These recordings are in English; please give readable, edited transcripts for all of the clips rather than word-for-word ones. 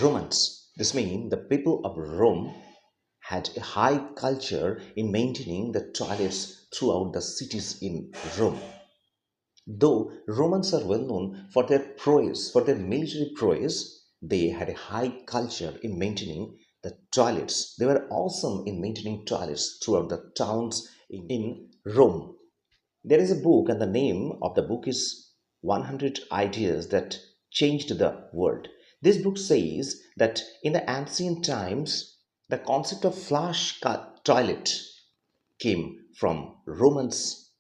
Romans. This means the people of Rome had a high culture in maintaining the toilets throughout the cities in Rome. Though Romans are well known for their prowess, for their military prowess, they had a high culture in maintaining the toilets. They were awesome in maintaining toilets throughout the towns in Rome. There is a book, and the name of the book is 100 Ideas That Changed the World. This book says that in the ancient times, the concept of toilet came from Romans,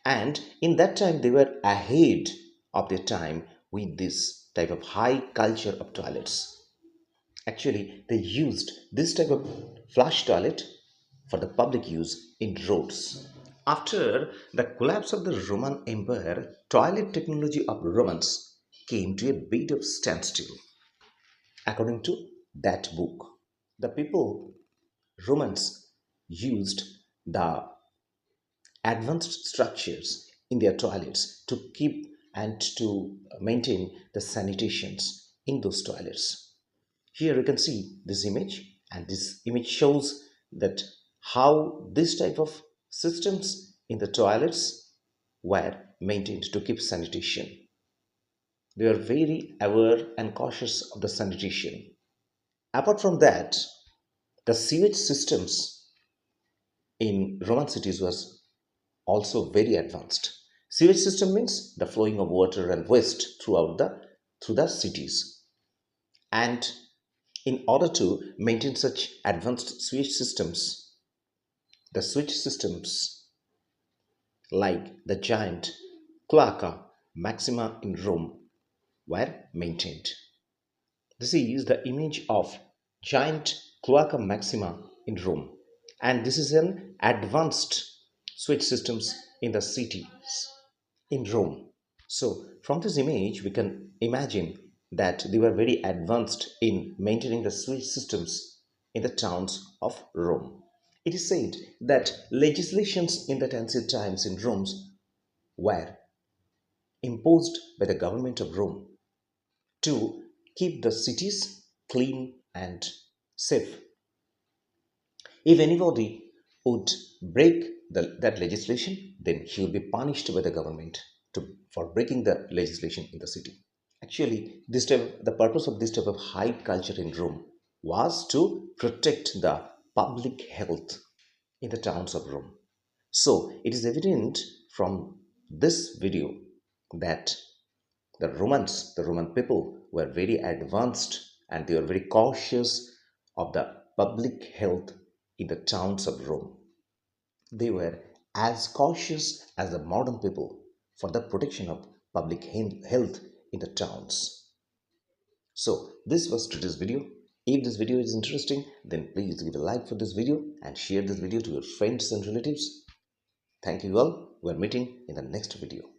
and in that time they were ahead of their time with this type of high culture of toilets. Actually, they used this type of flush toilet for the public use in roads. After the collapse of the Roman Empire, toilet technology of Romans came to a bit of standstill. According to that book, the people, Romans, used the advanced structures in their toilets to keep and to maintain the sanitations in those toilets. Here you can see this image, and this image shows that how this type of systems in the toilets were maintained to keep sanitation. They were very aware and cautious of the sanitation. Apart from that, the sewage systems in Roman cities was also very advanced. Sewage system means the flowing of water and waste through the cities. And in order to maintain such advanced sewage systems, the sewage systems like the giant cloaca maxima in Rome were maintained. This is the image of giant cloaca maxima in Rome, and this is an advanced sewage systems in the cities in Rome. So, from this image, we can imagine that they were very advanced in maintaining the sewage systems in the towns of Rome. It is said that legislations in the ancient times in Rome were imposed by the government of Rome to keep the cities clean and safe. If anybody would break that legislation, then he will be punished by the government for breaking the legislation in the city. Actually, the purpose of this type of high culture in Rome was to protect the public health in the towns of Rome. So it is evident from this video that the Roman people were very advanced, and they were very cautious of the public health in the towns of Rome. They were as cautious as the modern people for the protection of public health in the towns. So this was today's video. If this video is interesting, then please give a like for this video and share this video to your friends and relatives. Thank you all. We are meeting in the next video.